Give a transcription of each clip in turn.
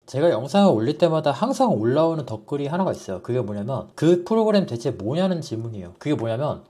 제가 영상을 올릴 때마다 항상 올라오는 덧글이 하나가 있어요. 그게 뭐냐면 그 프로그램 대체 뭐냐는 질문이에요. 그게 뭐냐면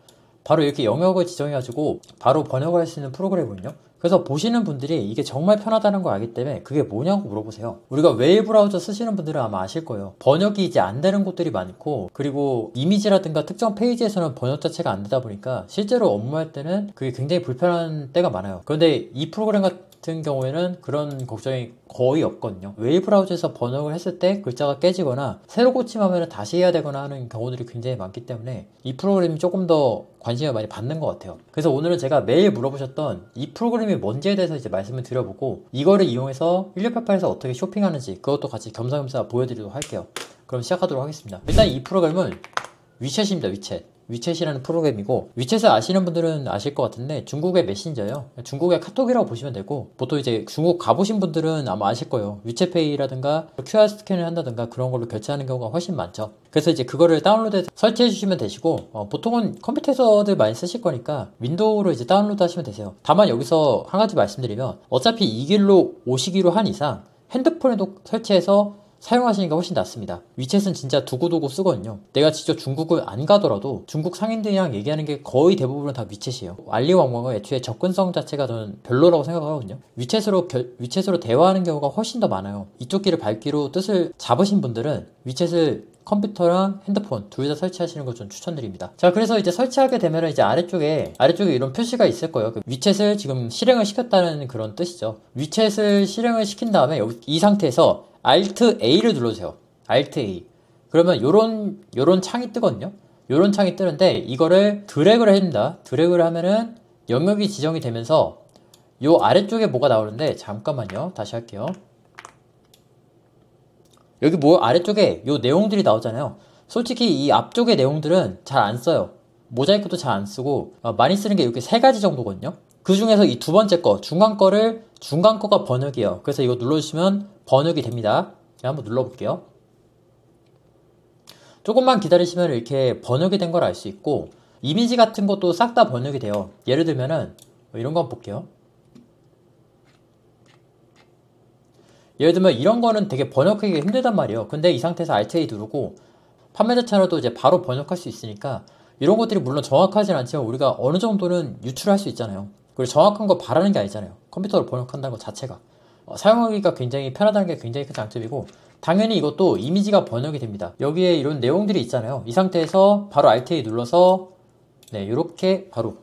바로 이렇게 영역을 지정해가지고 바로 번역을 할 수 있는 프로그램이거든요. 그래서 보시는 분들이 이게 정말 편하다는 걸 알기 때문에 그게 뭐냐고 물어보세요. 우리가 웨일 브라우저 쓰시는 분들은 아마 아실 거예요. 번역이 이제 안 되는 곳들이 많고, 그리고 이미지라든가 특정 페이지에서는 번역 자체가 안 되다 보니까 실제로 업무할 때는 그게 굉장히 불편한 때가 많아요. 그런데 이 프로그램 같은 경우에는 그런 걱정이 거의 없거든요. 웨일 브라우저에서 번역을 했을 때 글자가 깨지거나 새로 고침하면 다시 해야 되거나 하는 경우들이 굉장히 많기 때문에 이 프로그램이 조금 더 관심을 많이 받는 것 같아요. 그래서 오늘은 제가 매일 물어보셨던 이 프로그램이 뭔지에 대해서 이제 말씀을 드려보고, 이거를 이용해서 1688에서 어떻게 쇼핑하는지 그것도 같이 겸사겸사 보여드리도록 할게요. 그럼 시작하도록 하겠습니다. 일단 이 프로그램은 위챗입니다. 위챗이라는 프로그램이고, 위챗을 아시는 분들은 아실 것 같은데 중국의 메신저예요. 중국의 카톡이라고 보시면 되고, 보통 이제 중국 가보신 분들은 아마 아실 거예요. 위챗페이라든가 QR 스캔을 한다든가 그런 걸로 결제하는 경우가 훨씬 많죠. 그래서 이제 그거를 다운로드해서 설치해 주시면 되시고, 보통은 컴퓨터에서들 많이 쓰실 거니까 윈도우로 이제 다운로드 하시면 되세요. 다만 여기서 한 가지 말씀드리면, 어차피 이 길로 오시기로 한 이상 핸드폰에도 설치해서 사용하시는 게 훨씬 낫습니다. 위챗은 진짜 두고두고 쓰거든요. 내가 직접 중국을 안 가더라도 중국 상인들이랑 얘기하는 게 거의 대부분은 다 위챗이에요. 알리왕왕은 애초에 접근성 자체가 저는 별로라고 생각하거든요. 위챗으로 대화하는 경우가 훨씬 더 많아요. 이쪽 길을 밟기로 뜻을 잡으신 분들은 위챗을 컴퓨터랑 핸드폰 둘 다 설치하시는 걸 좀 추천드립니다. 자, 그래서 이제 설치하게 되면 이제 아래쪽에 이런 표시가 있을 거예요. 위챗을 지금 실행을 시켰다는 그런 뜻이죠. 위챗을 실행을 시킨 다음에 여기 이 상태에서 Alt A를 눌러주세요. Alt A. 그러면 요런 창이 뜨거든요. 요런 창이 뜨는데 이거를 드래그를 해줍니다. 드래그를 하면은 영역이 지정이 되면서 요 아래쪽에 뭐가 나오는데, 잠깐만요. 다시 할게요. 여기 뭐 아래쪽에 요 내용들이 나오잖아요. 솔직히 이 앞쪽의 내용들은 잘 안 써요. 모자이크도 잘 안 쓰고 많이 쓰는 게 이렇게 세 가지 정도거든요. 그 중에서 이 두 번째 거, 중간 거가 번역이에요. 그래서 이거 눌러주시면 번역이 됩니다. 제가 한번 눌러볼게요. 조금만 기다리시면 이렇게 번역이 된 걸 알 수 있고, 이미지 같은 것도 싹 다 번역이 돼요. 예를 들면은 이런 거 한번 볼게요. 예를 들면 이런 거는 되게 번역하기가 힘들단 말이에요. 근데 이 상태에서 Alt A 누르고 판매자 채널도 이제 바로 번역할 수 있으니까, 이런 것들이 물론 정확하진 않지만 우리가 어느 정도는 유출할 수 있잖아요. 그리고 정확한 거 바라는 게 아니잖아요. 컴퓨터로 번역한다는 것 자체가. 사용하기가 굉장히 편하다는 게 굉장히 큰 장점이고, 당연히 이것도 이미지가 번역이 됩니다. 여기에 이런 내용들이 있잖아요. 이 상태에서 바로 Alt A 눌러서 이렇게 바로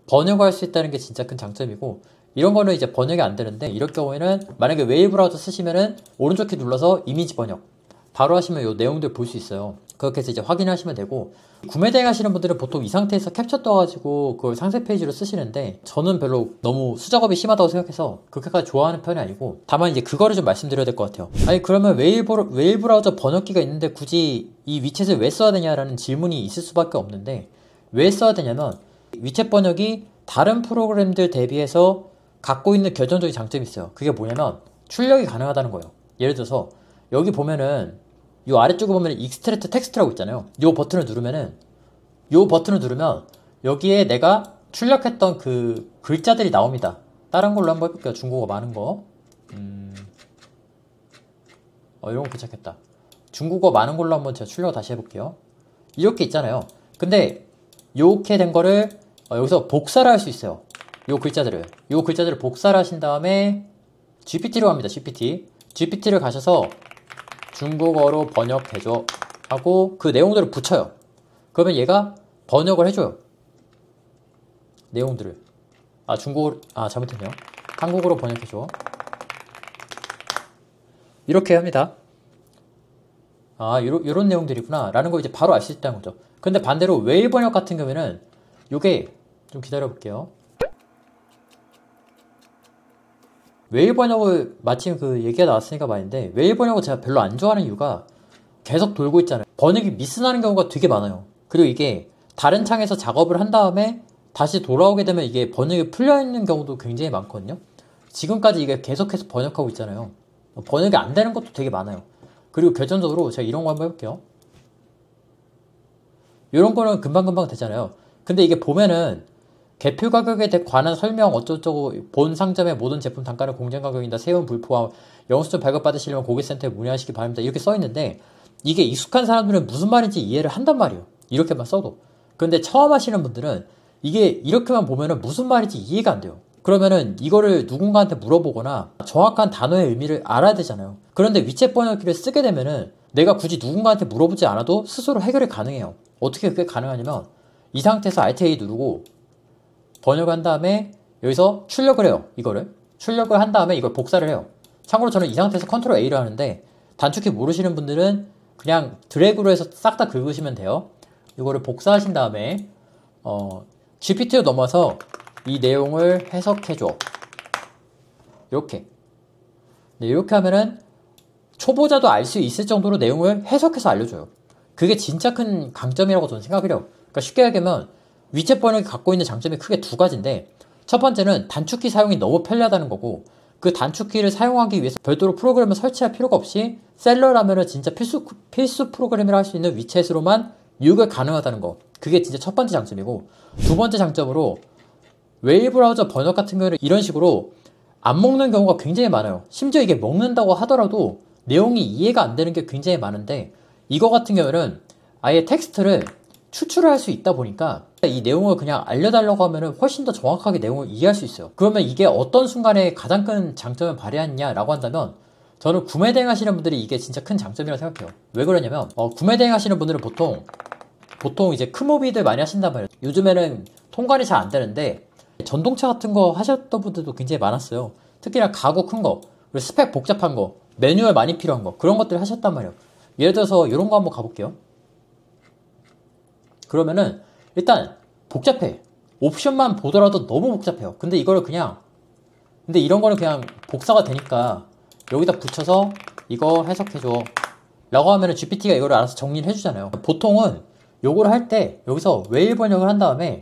번역할 수 있다는 게 진짜 큰 장점이고, 이런 거는 이제 번역이 안 되는데, 이럴 경우에는 만약에 웨일 브라우저 쓰시면은 오른쪽 키 눌러서 이미지 번역 바로 하시면 이 내용들 볼 수 있어요. 그렇게 해서 이제 확인하시면 되고, 구매 대행 하시는 분들은 보통 이 상태에서 캡처 떠가지고 그걸 상세 페이지로 쓰시는데, 저는 별로 너무 수작업이 심하다고 생각해서 그렇게까지 좋아하는 편이 아니고, 다만 이제 그거를 좀 말씀드려야 될 것 같아요. 아니, 그러면 웨일 브라우저 번역기가 있는데 굳이 이 위챗을 왜 써야 되냐라는 질문이 있을 수밖에 없는데, 왜 써야 되냐면 위챗 번역이 다른 프로그램들 대비해서 갖고 있는 결정적인 장점이 있어요. 그게 뭐냐면 출력이 가능하다는 거예요. 예를 들어서 여기 보면은 요 아래쪽에 보면 익스트랙트 텍스트라고 있잖아요. 요 버튼을 누르면 여기에 내가 출력했던 그 글자들이 나옵니다. 다른 걸로 한번 해볼게요. 중국어 많은 거. 이런 거 괜찮겠다. 중국어 많은 걸로 한번 제가 출력을 다시 해볼게요. 이렇게 있잖아요. 근데 이렇게 된 거를 여기서 복사를 할 수 있어요. 요 글자들을 복사를 하신 다음에 GPT로 갑니다. GPT를 가셔서 중국어로 번역해줘 하고 그 내용들을 붙여요. 그러면 얘가 번역을 해줘요. 내용들을. 잘못했네요. 한국어로 번역해줘. 이렇게 합니다. 요런 내용들이구나 라는 걸 이제 바로 알 수 있다는 거죠. 근데 반대로 웨일 번역 같은 경우에는 요게, 좀 기다려 볼게요. 웨일 번역을 마침 그 얘기가 나왔으니까 말인데, 웨일 번역을 제가 별로 안 좋아하는 이유가 계속 돌고 있잖아요. 번역이 미스나는 경우가 되게 많아요. 그리고 이게 다른 창에서 작업을 한 다음에 다시 돌아오게 되면 이게 번역이 풀려있는 경우도 굉장히 많거든요. 지금까지 이게 계속해서 번역하고 있잖아요. 번역이 안 되는 것도 되게 많아요. 그리고 결정적으로 제가 이런 거 한번 해볼게요. 이런 거는 금방금방 되잖아요. 근데 이게 보면은 개표 가격에 관한 설명 어쩌고저쩌고 본 상점의 모든 제품 단가는 공정 가격입니다. 세운 불포함 영수증 발급받으시려면 고객센터에 문의하시기 바랍니다. 이렇게 써있는데 이게 익숙한 사람들은 무슨 말인지 이해를 한단 말이에요. 이렇게만 써도. 근데 처음 하시는 분들은 이게 이렇게만 보면은 무슨 말인지 이해가 안 돼요. 그러면은 이거를 누군가한테 물어보거나 정확한 단어의 의미를 알아야 되잖아요. 그런데 위챗 번역기를 쓰게 되면은 내가 굳이 누군가한테 물어보지 않아도 스스로 해결이 가능해요. 어떻게 그게 가능하냐면 이 상태에서 Alt-A 누르고 번역한 다음에 여기서 출력을 해요. 이거를 출력을 한 다음에 이걸 복사를 해요. 참고로 저는 이 상태에서 Ctrl A를 하는데 단축키 모르시는 분들은 그냥 드래그로 해서 싹 다 긁으시면 돼요. 이거를 복사하신 다음에 GPT로 넘어서 이 내용을 해석해줘. 이렇게. 네, 이렇게 하면은 초보자도 알 수 있을 정도로 내용을 해석해서 알려줘요. 그게 진짜 큰 강점이라고 저는 생각을 해요. 그러니까 쉽게 얘기하면 위챗 번역이 갖고 있는 장점이 크게 두 가지인데 첫 번째는 단축키 사용이 너무 편리하다는 거고 그 단축키를 사용하기 위해서 별도로 프로그램을 설치할 필요가 없이 셀러라면은 진짜 필수 프로그램이라 할 수 있는 위챗으로만入力가능하다는 거. 그게 진짜 첫 번째 장점이고 두 번째 장점으로 웨일 브라우저 번역 같은 경우는 이런 식으로 안 먹는 경우가 굉장히 많아요. 심지어 이게 먹는다고 하더라도 내용이 이해가 안 되는 게 굉장히 많은데 이거 같은 경우는 아예 텍스트를 추출을 할 수 있다 보니까 이 내용을 그냥 알려달라고 하면은 훨씬 더 정확하게 내용을 이해할 수 있어요. 그러면 이게 어떤 순간에 가장 큰 장점을 발휘하느냐라고 한다면 저는 구매 대행 하시는 분들이 이게 진짜 큰 장점이라고 생각해요. 왜 그러냐면 구매 대행 하시는 분들은 보통 이제 크모비들 많이 하신단 말이에요. 요즘에는 통관이 잘 안 되는데 전동차 같은 거 하셨던 분들도 굉장히 많았어요. 특히나 가구 큰 거, 그리고 스펙 복잡한 거, 매뉴얼 많이 필요한 거 그런 것들 하셨단 말이에요. 예를 들어서 이런 거 한번 가볼게요. 그러면은 일단 복잡해. 옵션만 보더라도 너무 복잡해요. 근데 이런 거는 그냥 복사가 되니까 여기다 붙여서 이거 해석해줘 라고 하면은 GPT가 이거를 알아서 정리를 해주잖아요. 보통은 요거를 할 때 여기서 웨일 번역을 한 다음에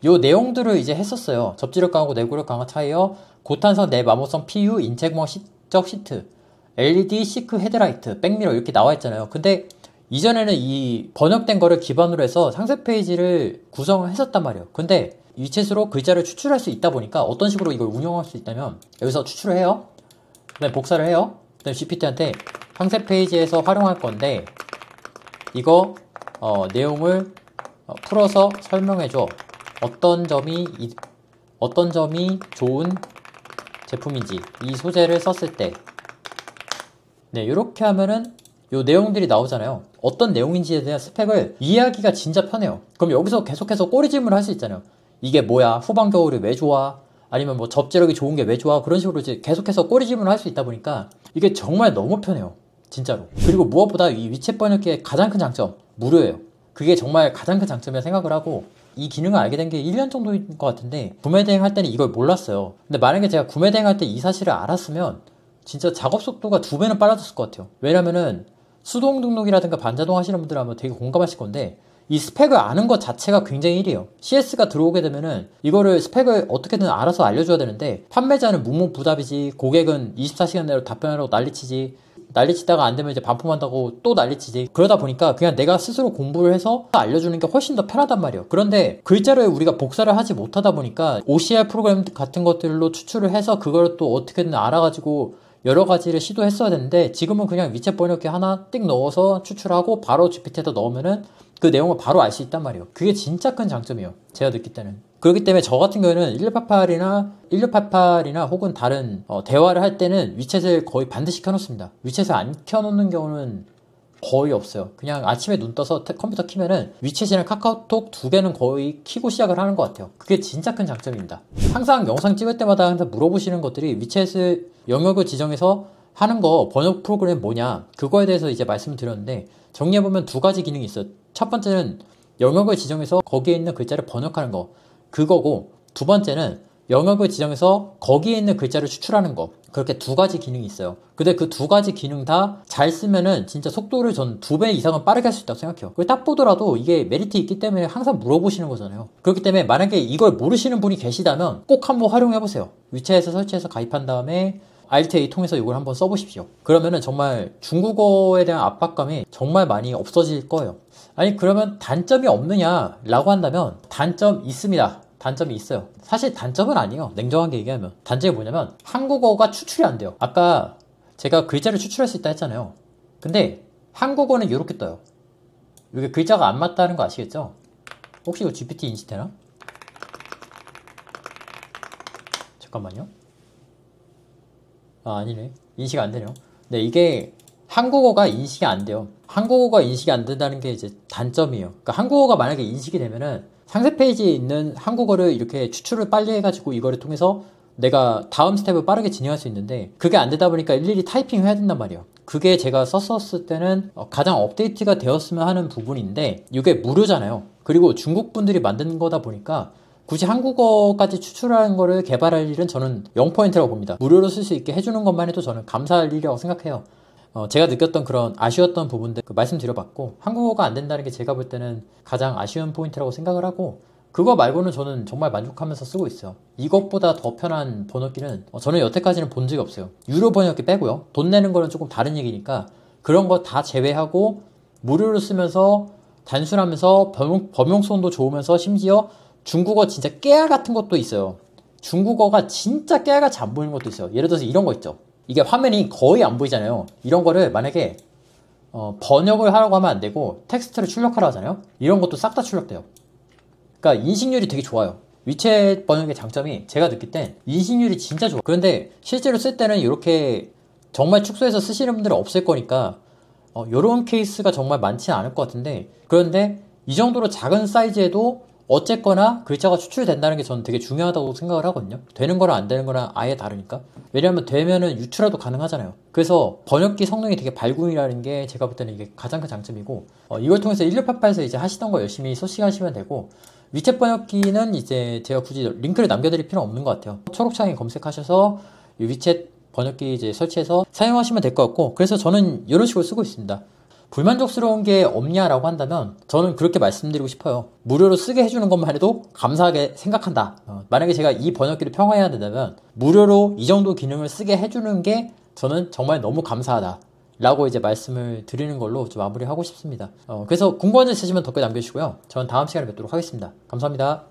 요 내용들을 이제 했었어요. 접지력 강하고 내구력 강화 타이어, 고탄성 내마모성 PU, 인체구멍 시적 시트, LED 시크 헤드라이트, 백미러 이렇게 나와 있잖아요. 근데 이전에는 이 번역된 거를 기반으로 해서 상세 페이지를 구성을 했었단 말이에요. 근데 위챗으로 글자를 추출할 수 있다 보니까 어떤 식으로 이걸 운영할 수 있다면 여기서 추출을 해요. 그 다음에 복사를 해요. 그 다음에 GPT한테 상세 페이지에서 활용할 건데 이거 내용을 풀어서 설명해줘. 어떤 점이 좋은 제품인지 이 소재를 썼을 때 네, 이렇게 하면은 요 내용들이 나오잖아요. 어떤 내용인지에 대한 스펙을 이해하기가 진짜 편해요. 그럼 여기서 계속해서 꼬리 질문을 할 수 있잖아요. 이게 뭐야? 후반 겨울이 왜 좋아? 아니면 뭐 접지력이 좋은 게 왜 좋아? 그런 식으로 이제 계속해서 꼬리 질문을 할 수 있다 보니까 이게 정말 너무 편해요. 진짜로. 그리고 무엇보다 이 위챗 번역기의 가장 큰 장점, 무료예요. 그게 정말 가장 큰 장점이라 생각을 하고 이 기능을 알게 된 게 1년 정도인 것 같은데 구매 대행 할 때는 이걸 몰랐어요. 근데 만약에 제가 구매 대행 할 때 이 사실을 알았으면 진짜 작업 속도가 2배는 빨라졌을 것 같아요. 왜냐면은 수동 등록이라든가 반자동 하시는 분들 하면 되게 공감하실 건데 이 스펙을 아는 것 자체가 굉장히 일이에요. CS가 들어오게 되면은 이거를 스펙을 어떻게든 알아서 알려줘야 되는데 판매자는 묵묵부답이지 고객은 24시간 내로 답변하라고 난리치지 난리치다가 안 되면 이제 반품한다고 또 난리치지 그러다 보니까 그냥 내가 스스로 공부를 해서 알려주는 게 훨씬 더 편하단 말이에요. 그런데 글자를 우리가 복사를 하지 못하다 보니까 OCR 프로그램 같은 것들로 추출을 해서 그걸 또 어떻게든 알아가지고 여러 가지를 시도했어야 되는데 지금은 그냥 위챗 번역기 하나 띡 넣어서 추출하고 바로 GPT에다 넣으면은 그 내용을 바로 알 수 있단 말이에요. 그게 진짜 큰 장점이에요. 제가 느낄 때는. 그렇기 때문에 저 같은 경우에는 1688이나 혹은 다른 대화를 할 때는 위챗을 거의 반드시 켜놓습니다. 위챗을 안 켜놓는 경우는 거의 없어요. 그냥 아침에 눈 떠서 컴퓨터 키면은 위챗이랑 카카오톡 두 개는 거의 키고 시작을 하는 것 같아요. 그게 진짜 큰 장점입니다. 항상 영상 찍을 때마다 항상 물어보시는 것들이 위챗을 영역을 지정해서 하는 거 번역 프로그램 뭐냐 그거에 대해서 이제 말씀을 드렸는데 정리해보면 두 가지 기능이 있어요. 첫 번째는 영역을 지정해서 거기에 있는 글자를 번역하는 거 그거고 두 번째는 영역을 지정해서 거기에 있는 글자를 추출하는 거 그렇게 두 가지 기능이 있어요. 근데 그 두 가지 기능 다 잘 쓰면은 진짜 속도를 전 2배 이상은 빠르게 할 수 있다고 생각해요. 그걸 딱 보더라도 이게 메리트 있기 때문에 항상 물어보시는 거잖아요. 그렇기 때문에 만약에 이걸 모르시는 분이 계시다면 꼭 한번 활용해보세요. 위챗에서 설치해서 가입한 다음에 Alt-A 통해서 이걸 한번 써보십시오. 그러면은 정말 중국어에 대한 압박감이 정말 많이 없어질 거예요. 아니 그러면 단점이 없느냐 라고 한다면 단점 있습니다. 단점이 있어요. 사실 단점은 아니에요. 냉정하게 얘기하면. 단점이 뭐냐면 한국어가 추출이 안 돼요. 아까 제가 글자를 추출할 수 있다 했잖아요. 근데 한국어는 이렇게 떠요. 이게 글자가 안 맞다는 거 아시겠죠? 혹시 이거 GPT 인식되나? 잠깐만요. 아, 아니네. 인식 안 되네요. 네, 이게 한국어가 인식이 안 돼요. 한국어가 인식이 안 된다는 게 이제 단점이에요. 그러니까 한국어가 만약에 인식이 되면은 상세 페이지에 있는 한국어를 이렇게 추출을 빨리 해가지고 이거를 통해서 내가 다음 스텝을 빠르게 진행할 수 있는데 그게 안 되다 보니까 일일이 타이핑을 해야 된단 말이에요. 그게 제가 썼었을 때는 가장 업데이트가 되었으면 하는 부분인데 이게 무료잖아요. 그리고 중국 분들이 만든 거다 보니까 굳이 한국어까지 추출하는 거를 개발할 일은 저는 0%라고 봅니다. 무료로 쓸 수 있게 해주는 것만 해도 저는 감사할 일이라고 생각해요. 제가 느꼈던 그런 아쉬웠던 부분들 말씀드려봤고 한국어가 안 된다는 게 제가 볼 때는 가장 아쉬운 포인트라고 생각을 하고 그거 말고는 저는 정말 만족하면서 쓰고 있어요. 이것보다 더 편한 번역기는 저는 여태까지는 본 적이 없어요. 유료 번역기 빼고요. 돈 내는 거는 조금 다른 얘기니까 그런 거 다 제외하고 무료로 쓰면서 단순하면서 범용성도 좋으면서 심지어 중국어 진짜 깨알 같은 것도 있어요. 중국어가 진짜 깨알같이 안 보이는 것도 있어요. 예를 들어서 이런 거 있죠. 이게 화면이 거의 안 보이잖아요. 이런 거를 만약에 번역을 하라고 하면 안 되고 텍스트를 출력하라고 하잖아요. 이런 것도 싹 다 출력돼요. 그러니까 인식률이 되게 좋아요. 위챗 번역의 장점이 제가 느낄 땐 인식률이 진짜 좋아요. 그런데 실제로 쓸 때는 이렇게 정말 축소해서 쓰시는 분들은 없을 거니까 이런 케이스가 정말 많지는 않을 것 같은데 그런데 이 정도로 작은 사이즈에도 어쨌거나 글자가 추출된다는 게 저는 되게 중요하다고 생각을 하거든요. 되는 거랑 안 되는 거랑 아예 다르니까. 왜냐하면 되면은 유출화도 가능하잖아요. 그래서 번역기 성능이 되게 발군이라는 게 제가 볼 때는 이게 가장 큰 장점이고 이걸 통해서 1688에서 이제 하시던 거 열심히 소싱하시면 되고 위챗 번역기는 이제 제가 굳이 링크를 남겨드릴 필요는 없는 것 같아요. 초록창에 검색하셔서 위챗 번역기 이제 설치해서 사용하시면 될 것 같고 그래서 저는 이런 식으로 쓰고 있습니다. 불만족스러운 게 없냐라고 한다면 저는 그렇게 말씀드리고 싶어요. 무료로 쓰게 해주는 것만 해도 감사하게 생각한다. 만약에 제가 이 번역기를 평화해야 된다면 무료로 이 정도 기능을 쓰게 해주는 게 저는 정말 너무 감사하다 라고 이제 말씀을 드리는 걸로 좀 마무리하고 싶습니다. 그래서 궁금한 점 있으시면 댓글 남겨주시고요. 저는 다음 시간에 뵙도록 하겠습니다. 감사합니다.